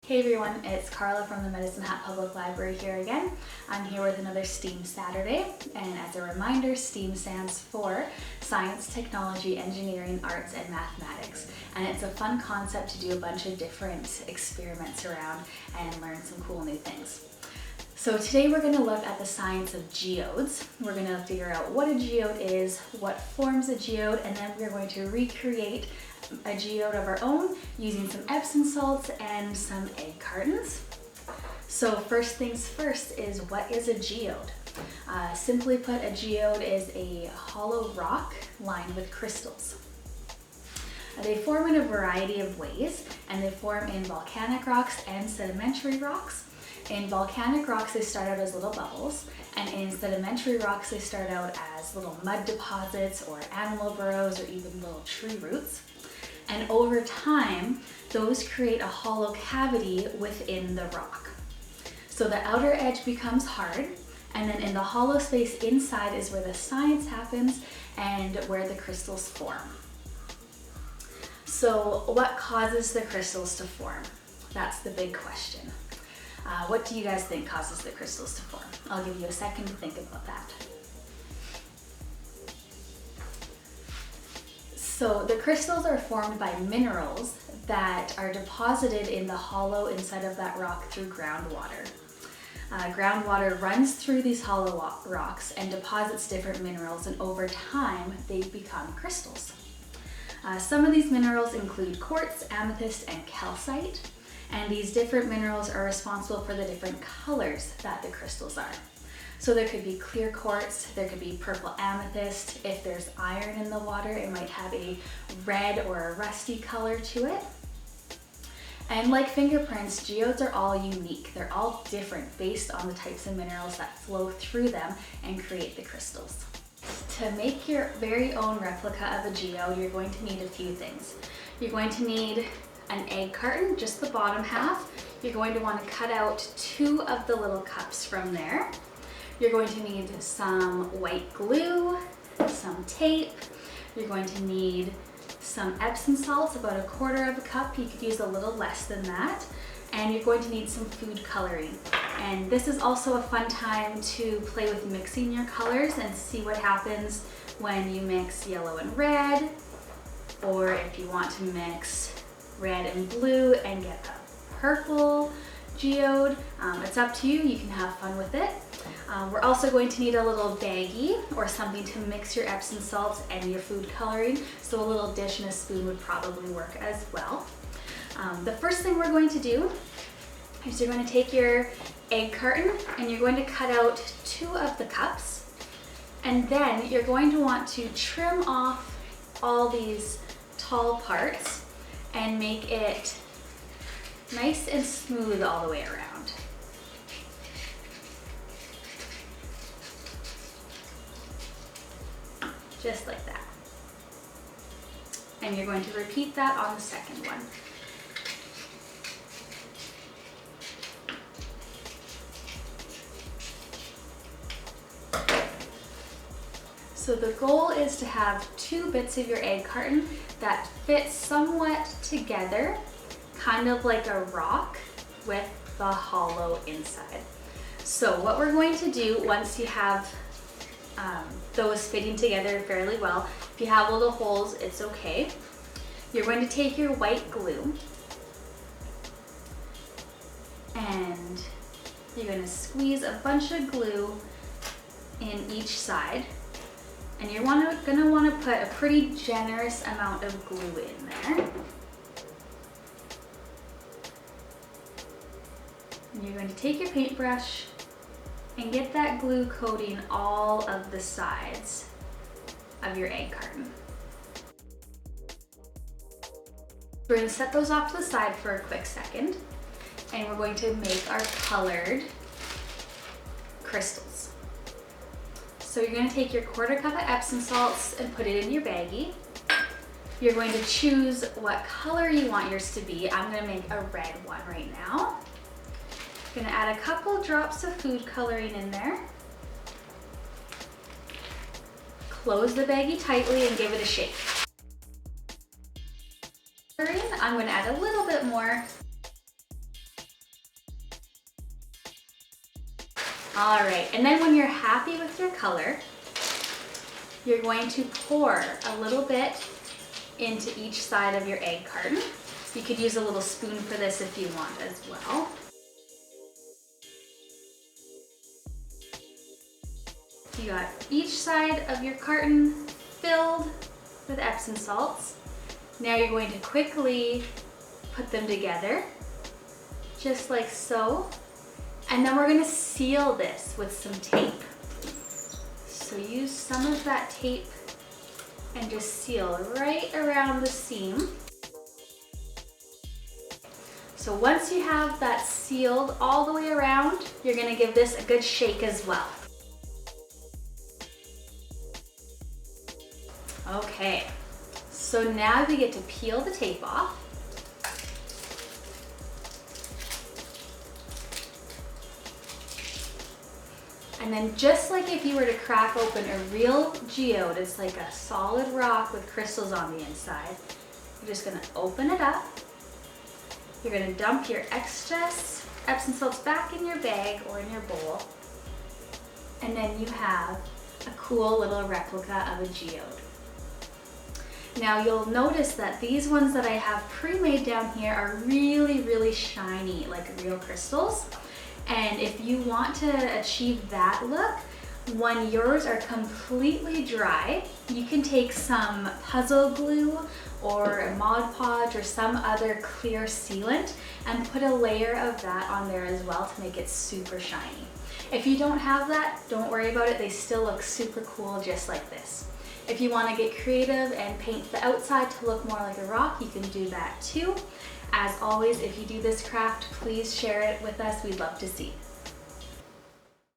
Hey everyone, it's Carla from the MHPublicLibrary here again. I'm here with another STEAM Saturday, and as a reminder, STEAM stands for Science, Technology, Engineering, Arts, and Mathematics. And it's a fun concept to do a bunch of different experiments around and learn some cool new things. So today we're going to look at the science of geodes. We're going to figure out what a geode is, what forms a geode, and then we're going to recreate a geode of our own using some Epsom salts and some egg cartons. So first things first is, what is a geode? Simply put, a geode is a hollow rock lined with crystals. They form in a variety of ways, and they form in volcanic rocks and sedimentary rocks. In volcanic rocks, they start out as little bubbles, and in sedimentary rocks, they start out as little mud deposits or animal burrows or even little tree roots. And over time, those create a hollow cavity within the rock. So the outer edge becomes hard, and then in the hollow space inside is where the science happens and where the crystals form. So what causes the crystals to form? That's the big question. What do you guys think causes the crystals to form? I'll give you a second to think about that. So the crystals are formed by minerals that are deposited in the hollow inside of that rock through groundwater. Groundwater runs through these hollow rocks and deposits different minerals, and over time they become crystals. Some of these minerals include quartz, amethyst, and calcite, and these different minerals are responsible for the different colors that the crystals are. So there could be clear quartz, there could be purple amethyst. If there's iron in the water, it might have a red or a rusty color to it. And like fingerprints, geodes are all unique. They're all different based on the types of minerals that flow through them and create the crystals. To make your very own replica of a geode, you're going to need a few things. You're going to need an egg carton, just the bottom half. You're going to want to cut out 2 of the little cups from there. You're going to need some white glue, some tape. You're going to need some Epsom salts, about 1/4 cup. You could use a little less than that. And you're going to need some food coloring. And this is also a fun time to play with mixing your colors and see what happens when you mix yellow and red, or if you want to mix red and blue and get a purple geode. It's up to you. You can have fun with it. We're also going to need a little baggie or something to mix your Epsom salts and your food coloring. So a little dish and a spoon would probably work as well. The first thing we're going to do is you're going to take your egg carton and you're going to cut out 2 of the cups. And then you're going to want to trim off all these tall parts and make it nice and smooth all the way around. Just like that. And you're going to repeat that on the second one. So the goal is to have 2 bits of your egg carton that fit somewhat together, kind of like a rock with the hollow inside. So what we're going to do once you have those fitting together fairly well, if you have little holes, it's okay. You're going to take your white glue and you're going to squeeze a bunch of glue in each side. And you're going to want to put a pretty generous amount of glue in there. And you're going to take your paintbrush and get that glue coating all of the sides of your egg carton. We're going to set those off to the side for a quick second, and we're going to make our colored crystals. So you're going to take your 1/4 cup of Epsom salts and put it in your baggie. You're going to choose what color you want yours to be. I'm going to make a red one right now. I'm going to add a couple drops of food coloring in there. Close the baggie tightly and give it a shake. I'm going to add a little bit more All right, and then when you're happy with your color, you're going to pour a little bit into each side of your egg carton. You could use a little spoon for this if you want as well. You got each side of your carton filled with Epsom salts. Now you're going to quickly put them together, just like so. And then we're going to seal this with some tape. So use some of that tape and just seal right around the seam. So once you have that sealed all the way around, you're going to give this a good shake as well. Okay, so now we get to peel the tape off. And then just like if you were to crack open a real geode, it's like a solid rock with crystals on the inside. You're just gonna open it up. You're gonna dump your excess Epsom salts back in your bag or in your bowl. And then you have a cool little replica of a geode. Now you'll notice that these ones that I have pre-made down here are really, really shiny, like real crystals. And if you want to achieve that look, when yours are completely dry, you can take some puzzle glue or a Mod Podge or some other clear sealant and put a layer of that on there as well to make it super shiny. If you don't have that, don't worry about it. They still look super cool just like this. If you want to get creative and paint the outside to look more like a rock, you can do that too. As always, if you do this craft, please share it with us. We'd love to see.